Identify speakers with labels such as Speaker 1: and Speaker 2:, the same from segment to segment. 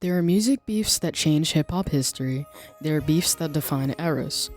Speaker 1: There are music beefs that change hip-hop history. There are beefs that define eras.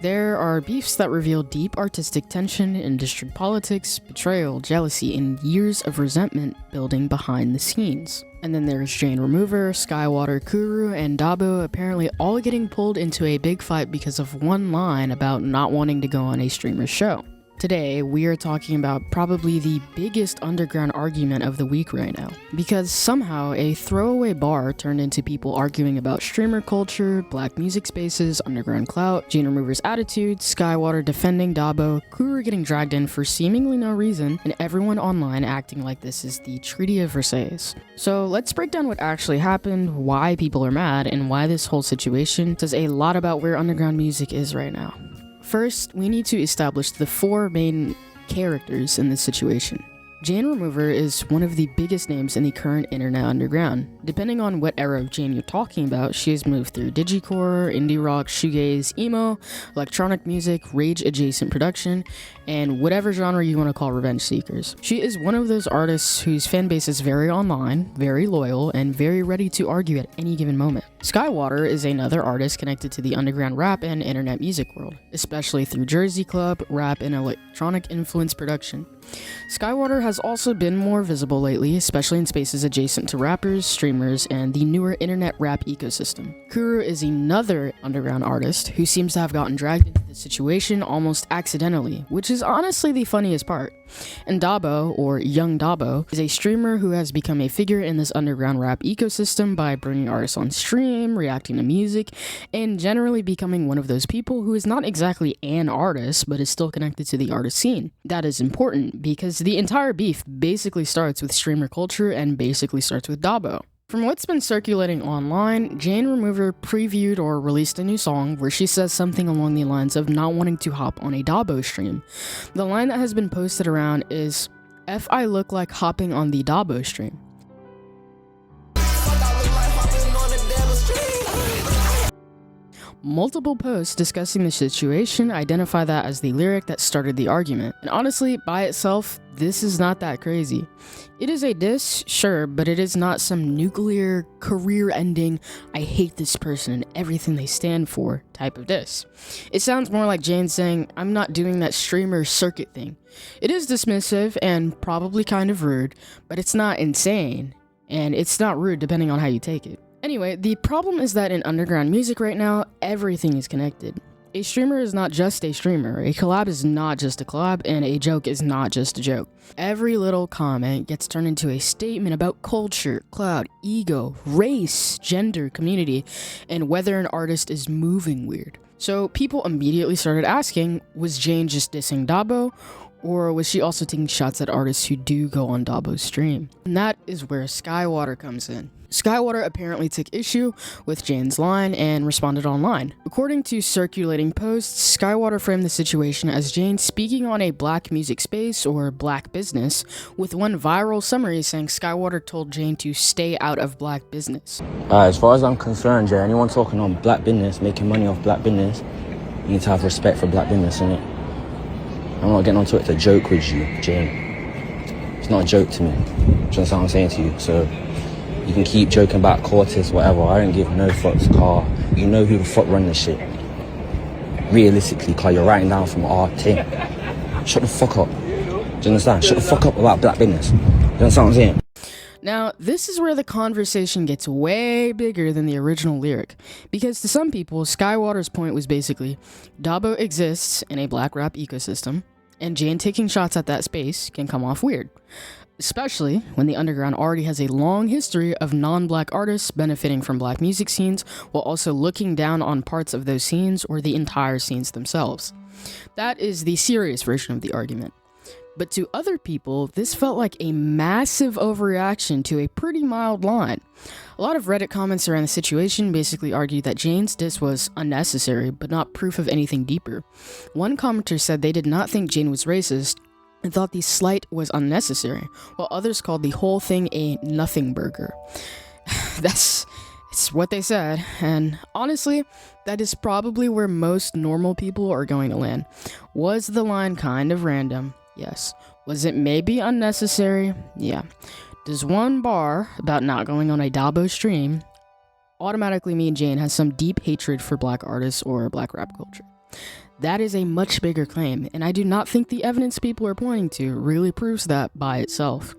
Speaker 1: There are beefs that reveal deep artistic tension, industry politics, betrayal, jealousy, and years of resentment building behind the scenes. And then there's Jane Remover, Skaiwater, Kuru, and Dabo apparently all getting pulled into a big fight because of one line about not wanting to go on a streamer's show. Today, we are talking about probably the biggest underground argument of the week right now, because somehow a throwaway bar turned into people arguing about streamer culture, black music spaces, underground clout, Gene Remover's attitude, Skaiwater defending Dabo, Kuru getting dragged in for seemingly no reason, and everyone online acting like this is the Treaty of Versailles. So let's break down what actually happened, why people are mad, and why this whole situation says a lot about where underground music is right now. First, we need to establish the four main characters in this situation. Jane Remover is one of the biggest names in the current internet underground. Depending on what era of Jane you're talking about, she has moved through digicore, indie rock, shoegaze, emo, electronic music, rage-adjacent production, and whatever genre you want to call revenge seekers. She is one of those artists whose fan base is very online, very loyal, and very ready to argue at any given moment. Skaiwater is another artist connected to the underground rap and internet music world, especially through Jersey Club, rap, and electronic influence production. Skaiwater has also been more visible lately, especially in spaces adjacent to rappers, streamers, and the newer internet rap ecosystem. Kuru is another underground artist who seems to have gotten dragged into this situation almost accidentally, which is honestly the funniest part. And Dabo, or Young Dabo, is a streamer who has become a figure in this underground rap ecosystem by bringing artists on stream, reacting to music, and generally becoming one of those people who is not exactly an artist, but is still connected to the artist scene. That is important, because the entire beef basically starts with streamer culture and basically starts with Dabo. From what's been circulating online, Jane Remover previewed or released a new song where she says something along the lines of not wanting to hop on a Dabo stream. The line that has been posted around is, "F I look like hopping on the Dabo stream." Multiple posts discussing the situation identify that as the lyric that started the argument. And honestly, by itself, this is not that crazy. It is a diss, sure, but it is not some nuclear, career-ending, I hate this person and everything they stand for type of diss. It sounds more like Jane saying, I'm not doing that streamer circuit thing. It is dismissive and probably kind of rude, but it's not insane, and it's not rude depending on how you take it. Anyway, the problem is that in underground music right now, everything is connected. A streamer is not just a streamer, a collab is not just a collab, and a joke is not just a joke. Every little comment gets turned into a statement about culture, clout, ego, race, gender, community, and whether an artist is moving weird. So people immediately started asking, was Jane just dissing Dabo? Or was she also taking shots at artists who do go on Dabo's stream? And that is where Skaiwater comes in. Skaiwater apparently took issue with Jane's line and responded online. According to circulating posts, Skaiwater framed the situation as Jane speaking on a black music space or black business, with one viral summary saying Skaiwater told Jane to stay out of black business.
Speaker 2: As far as I'm concerned, Jay, anyone talking on black business, making money off black business, you need to have respect for black business, innit? I'm not getting onto it to joke with you, Jane. It's not a joke to me. Do you understand what I'm saying to you? So you can keep joking about Cortis, whatever. I don't give no fucks, Car. You know who the fuck run this shit. Realistically, Car, you're writing down from our team. Shut the fuck up. Do you understand? Shut the fuck up about black business. Do you understand what I'm saying?
Speaker 1: Now, this is where the conversation gets way bigger than the original lyric, because to some people, Skaiwater's point was basically, Dabo exists in a black rap ecosystem, and Jane taking shots at that space can come off weird, especially when the underground already has a long history of non-black artists benefiting from black music scenes, while also looking down on parts of those scenes or the entire scenes themselves. That is the serious version of the argument. But to other people, this felt like a massive overreaction to a pretty mild line. A lot of Reddit comments around the situation basically argued that Jane's diss was unnecessary, but not proof of anything deeper. One commenter said they did not think Jane was racist and thought the slight was unnecessary, while others called the whole thing a nothing burger. It's what they said, and honestly, that is probably where most normal people are going to land. Was the line kind of random? Yes. Was it maybe unnecessary? Yeah. Does one bar about not going on a Dabo stream automatically mean Jane has some deep hatred for black artists or black rap culture. That is a much bigger claim, and I do not think the evidence people are pointing to really proves that by itself.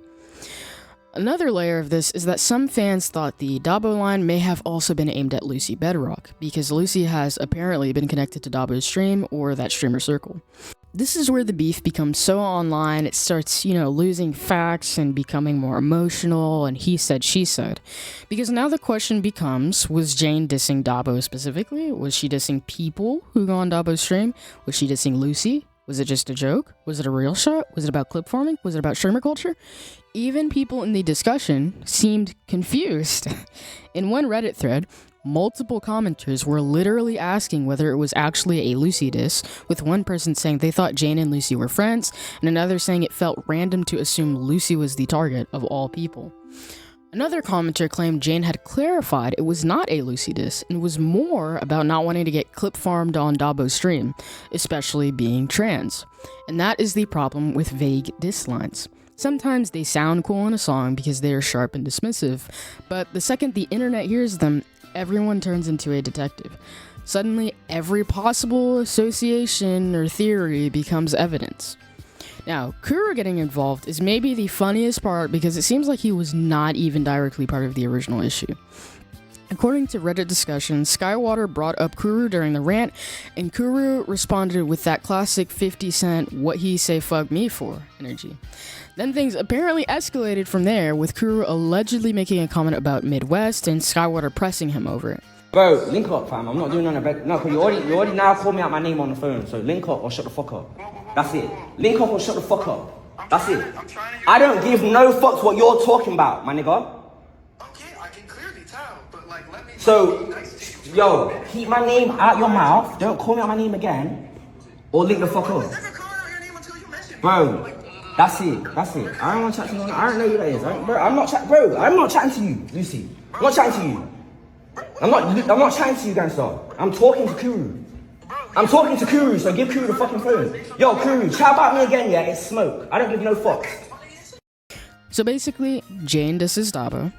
Speaker 1: Another layer of this is that some fans thought the Dabo line may have also been aimed at Lucy Bedroque, because Lucy has apparently been connected to Dabo's stream or that streamer circle. This is where the beef becomes so online, it starts, losing facts and becoming more emotional and he said, she said. Because now the question becomes, was Jane dissing Dabo specifically? Was she dissing people who go on Dabo's stream? Was she dissing Lucy? Was it just a joke? Was it a real shot? Was it about clip farming? Was it about streamer culture? Even people in the discussion seemed confused. In one Reddit thread, multiple commenters were literally asking whether it was actually a Lucy diss, with one person saying they thought Jane and Lucy were friends, and another saying it felt random to assume Lucy was the target of all people. Another commenter claimed Jane had clarified it was not a Lucy diss, and was more about not wanting to get clip farmed on Dabo's stream, especially being trans. And that is the problem with vague diss lines. Sometimes they sound cool in a song because they are sharp and dismissive, but the second the internet hears them, everyone turns into a detective. Suddenly, every possible association or theory becomes evidence. Now, Kuru getting involved is maybe the funniest part because it seems like he was not even directly part of the original issue. According to Reddit discussion, Skaiwater brought up Kuru during the rant, and Kuru responded with that classic 50 Cent what he say fuck me for energy. Then things apparently escalated from there, with Kuru allegedly making a comment about Midwest and Skaiwater pressing him over it.
Speaker 2: Bro, link up, fam. I'm not doing none of that. No, because you already now called me out my name on the phone. So link up or shut the fuck up. That's it. Link up or shut the fuck up. That's it. I don't give no fucks what you're talking about, my nigga.
Speaker 3: Okay, I can clearly tell, but like, let me.
Speaker 2: So, yo, keep my name out your mouth. Don't call me out my name again, or link the fuck up. Bro, that's it. That's it. I don't want to chat to you. I don't know who that is. I'm not chatting to you, Lucy. I'm not chatting to you. I'm not chatting to you, gangster. I'm talking to Kuru. I'm talking to Kuru, so give Kuru the fucking phone. Yo, Kuru, chat about me again, yeah? It's smoke. I don't give no fucks.
Speaker 1: So basically, Jane disses Dabo.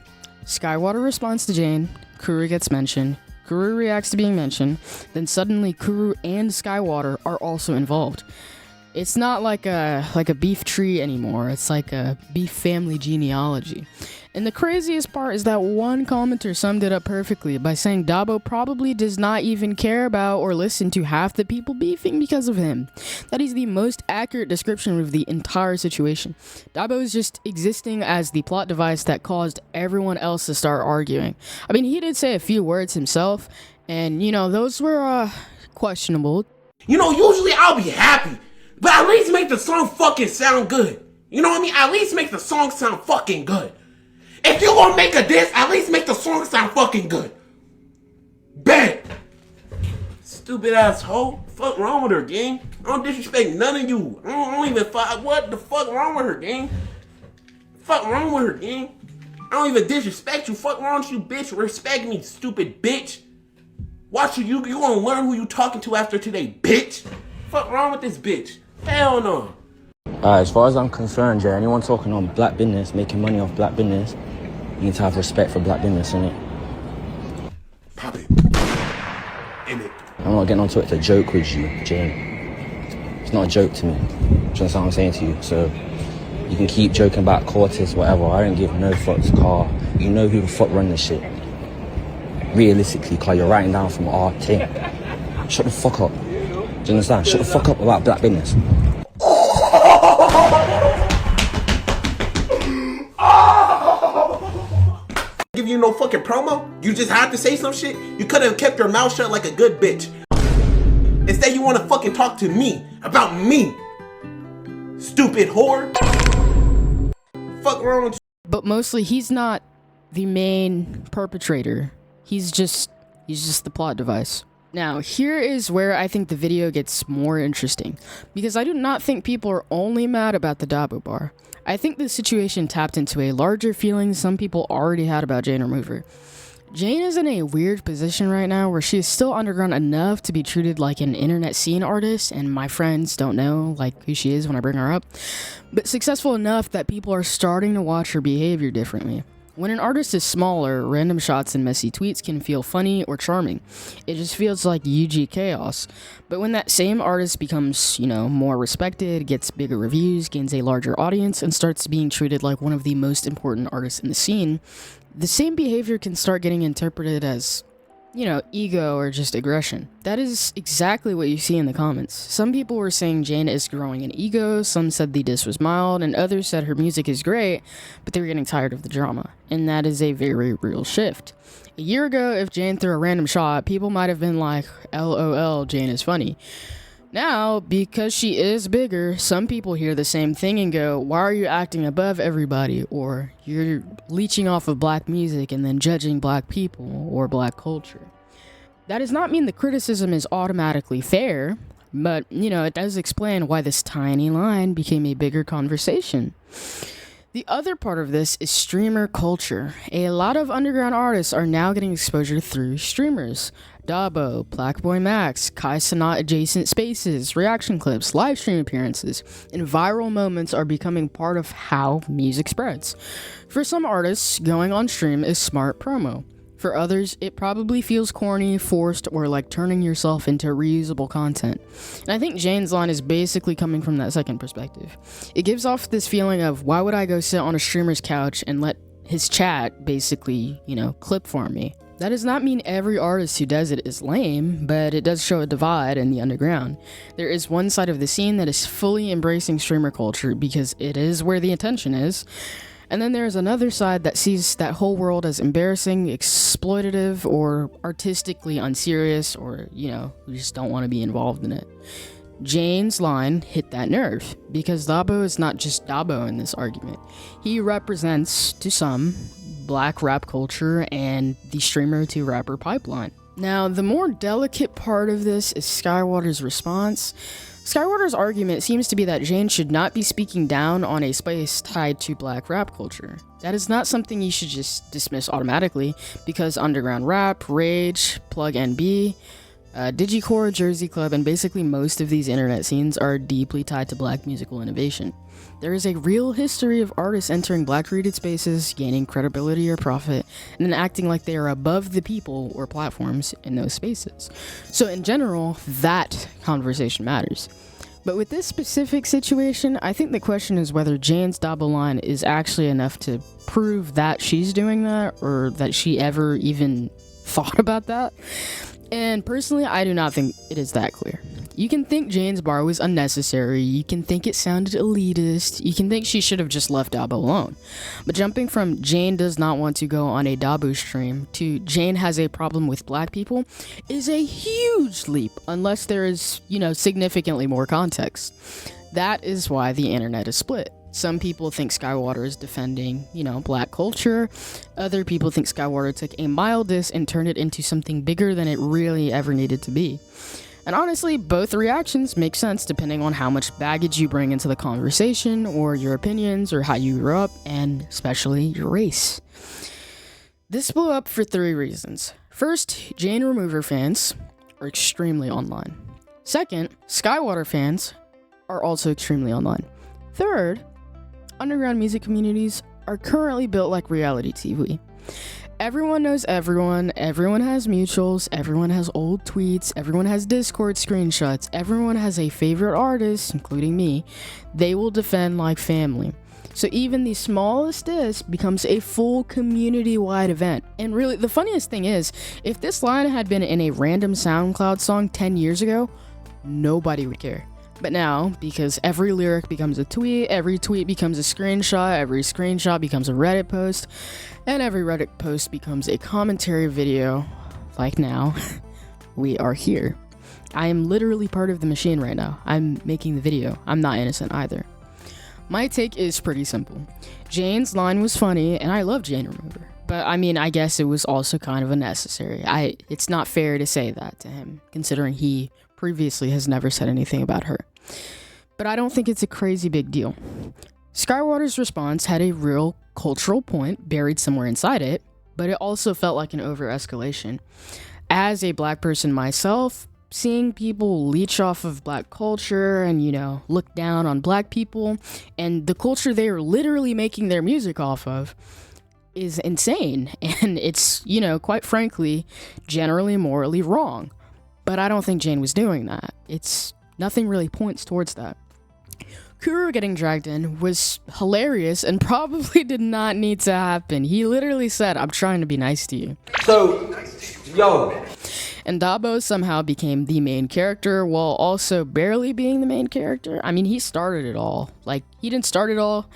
Speaker 1: Skaiwater responds to Jane. Kuru gets mentioned. Kuru reacts to being mentioned. Then suddenly, Kuru and Skaiwater are also involved. It's not like a beef tree anymore. It's like a beef family genealogy. And the craziest part is that one commenter summed it up perfectly by saying Dabo probably does not even care about or listen to half the people beefing because of him. That is the most accurate description of the entire situation. Dabo is just existing as the plot device that caused everyone else to start arguing. I mean, he did say a few words himself, and those were questionable.
Speaker 4: Usually I'll be happy, but at least make the song fucking sound good. You know what I mean? At least make the song sound fucking good. If you gonna make a diss, at least make the song sound fucking good. Bet. Stupid asshole. Fuck wrong with her, gang? I don't disrespect none of you. I don't even what the fuck wrong with her, gang? Fuck wrong with her, gang? I don't even disrespect you. Fuck wrong with you, bitch. Respect me, stupid bitch. Watch you gonna learn who you talking to after today, bitch. Fuck wrong with this bitch? Hell no.
Speaker 2: As far as I'm concerned, yeah, anyone talking on black business, making money off black business, you need to have respect for black business, innit?
Speaker 4: Pop it. In it.
Speaker 2: I'm not getting onto it to joke with you, Jane. It's not a joke to me. Do you understand what I'm saying to you? So, you can keep joking about Cortis, whatever. I don't give no fucks, Car. You know who the fuck run this shit. Realistically, Car, you're writing down from our team. Shut the fuck up. Do you understand? Shut the fuck up about black business.
Speaker 4: Give you no fucking promo? You just had to say some shit? You could have kept your mouth shut like a good bitch. Instead you want to fucking talk to me about me. Stupid whore. Fuck wrong with you?
Speaker 1: But mostly, he's not the main perpetrator. He's just the plot device. Now, here is where I think the video gets more interesting, because I do not think people are only mad about the Dabo bar. I think this situation tapped into a larger feeling some people already had about Jane Remover. Jane is in a weird position right now where she is still underground enough to be treated like an internet scene artist, and my friends don't know who she is when I bring her up, but successful enough that people are starting to watch her behavior differently. When an artist is smaller, random shots and messy tweets can feel funny or charming. It just feels like UG chaos. But when that same artist becomes, more respected, gets bigger reviews, gains a larger audience, and starts being treated like one of the most important artists in the scene, the same behavior can start getting interpreted as, ego or just aggression. That is exactly what you see in the comments. Some people were saying Jane is growing in ego, some said the diss was mild, and others said her music is great, but they were getting tired of the drama. And that is a very real shift. A year ago, if Jane threw a random shot, people might have been like, LOL, Jane is funny. Now, because she is bigger, some people hear the same thing and go, why are you acting above everybody? Or you're leeching off of black music and then judging black people or black culture. That does not mean the criticism is automatically fair, but, it does explain why this tiny line became a bigger conversation. The other part of this is streamer culture. A lot of underground artists are now getting exposure through streamers. Dabo, Blackboy Max, Kai Sanat adjacent spaces, reaction clips, live stream appearances, and viral moments are becoming part of how music spreads. For some artists, going on stream is smart promo. For others, it probably feels corny, forced, or like turning yourself into reusable content. And I think Jane's line is basically coming from that second perspective. It gives off this feeling of, why would I go sit on a streamer's couch and let his chat basically, clip for me? That does not mean every artist who does it is lame, but it does show a divide in the underground. There is one side of the scene that is fully embracing streamer culture because it is where the attention is. And then there's another side that sees that whole world as embarrassing, exploitative, or artistically unserious, or, we just don't want to be involved in it. Jane's line hit that nerve, because Dabo is not just Dabo in this argument. He represents, to some, black rap culture and the streamer to rapper pipeline. Now, the more delicate part of this is Skaiwater's response. Skaiwater's argument seems to be that Jane should not be speaking down on a space tied to black rap culture. That is not something you should just dismiss automatically, because underground rap, rage, plug NB, Digicore, Jersey Club, and basically most of these internet scenes are deeply tied to black musical innovation. There is a real history of artists entering black-rated spaces, gaining credibility or profit, and then acting like they are above the people or platforms in those spaces. So in general, that conversation matters. But with this specific situation, I think the question is whether Jane's Dabo line is actually enough to prove that she's doing that, or that she ever even thought about that. And personally, I do not think it is that clear. You can think Jane's bar was unnecessary, you can think it sounded elitist, you can think she should have just left Dabo alone. But jumping from Jane does not want to go on a Dabo stream to Jane has a problem with black people is a huge leap, unless there is, significantly more context. That is why the internet is split. Some people think Skaiwater is defending, black culture. Other people think Skaiwater took a mild diss and turned it into something bigger than it really ever needed to be. And honestly, both reactions make sense depending on how much baggage you bring into the conversation, or your opinions, or how you grew up, and especially your race. This blew up for 3 reasons. First, Jane Remover fans are extremely online. Second, Skaiwater fans are also extremely online. Third, underground music communities are currently built like reality TV. Everyone knows everyone has mutuals, everyone has old tweets, everyone has Discord screenshots, everyone has a favorite artist, including me. They will defend like family. So even the smallest diss becomes a full community-wide event. And really, the funniest thing is, if this line had been in a random SoundCloud song 10 years ago, nobody would care. But now, because every lyric becomes a tweet, every tweet becomes a screenshot, every screenshot becomes a Reddit post, and every Reddit post becomes a commentary video, like now, we are here. I am literally part of the machine right now. I'm making the video. I'm not innocent either. My take is pretty simple. Jane's line was funny, and I love Jane Remover. But I guess it was also kind of unnecessary. It's not fair to say that to him, considering he previously has never said anything about her. But I don't think it's a crazy big deal. Skaiwater's response had a real cultural point buried somewhere inside it, but it also felt like an over-escalation. As a black person myself, seeing people leech off of black culture and, look down on black people and the culture they are literally making their music off of, is insane, and it's, you know, quite frankly, generally morally wrong. But I don't think Jane was doing that. It's nothing really points towards that. Kuru getting dragged in was hilarious and probably did not need to happen. He literally said, "I'm trying to be nice to you."
Speaker 2: So, yo.
Speaker 1: And Dabo somehow became the main character while also barely being the main character. I mean, he started it all. Like, he didn't start it all.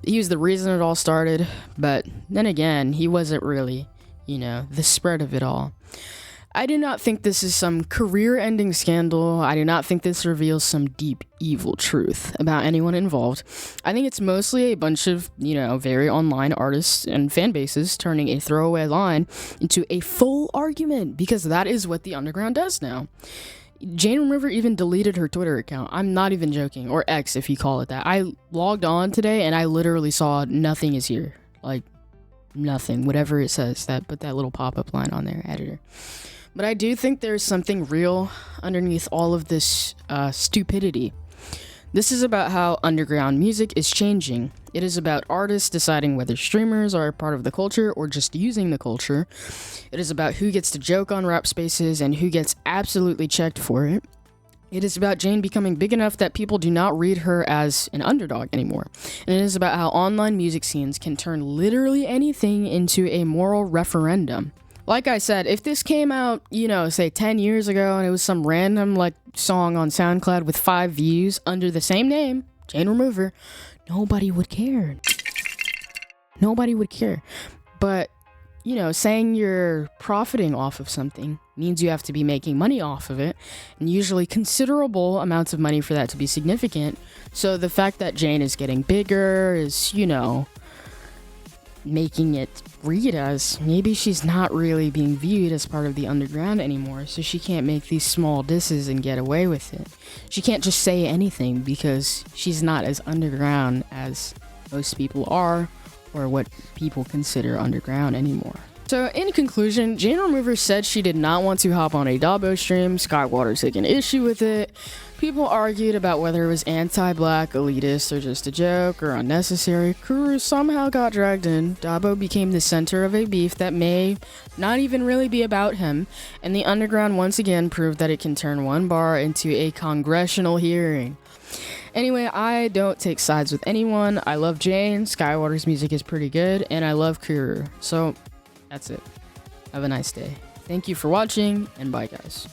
Speaker 1: He was the reason it all started. But then again, he wasn't really, you know, the spread of it all. I do not think this is some career-ending scandal. I do not think this reveals some deep, evil truth about anyone involved. I think it's mostly a bunch of, you know, very online artists and fan bases turning a throwaway line into a full argument, because that is what the underground does now. Jane Remover even deleted her Twitter account. I'm not even joking, or X if you call it that. I logged on today and I literally saw nothing is here. Like, nothing, whatever it says, put that little pop-up line on there, editor. But I do think there's something real underneath all of this stupidity. This is about how underground music is changing. It is about artists deciding whether streamers are a part of the culture or just using the culture. It is about who gets to joke on rap spaces and who gets absolutely checked for it. It is about Jane becoming big enough that people do not read her as an underdog anymore. And it is about how online music scenes can turn literally anything into a moral referendum. Like I said, if this came out, you know, say 10 years ago and it was some random, like, song on SoundCloud with 5 views under the same name, Jane Remover, nobody would care. Nobody would care. But, you know, saying you're profiting off of something means you have to be making money off of it, and usually considerable amounts of money for that to be significant. So the fact that Jane is getting bigger is, you know, making it read as maybe she's not really being viewed as part of the underground anymore, so she can't make these small disses and get away with it. She can't just say anything because she's not as underground as most people are, or what people consider underground anymore. So in conclusion, Jane Remover said she did not want to hop on a Dabo stream. Skaiwater took an issue with it. People argued about whether it was anti-black, elitist, or just a joke, or unnecessary. Kuru somehow got dragged in. Dabo became the center of a beef that may not even really be about him. And the underground once again proved that it can turn one bar into a congressional hearing. Anyway, I don't take sides with anyone. I love Jane, Skaiwater's music is pretty good, and I love Kuru. So, that's it. Have a nice day. Thank you for watching, and bye guys.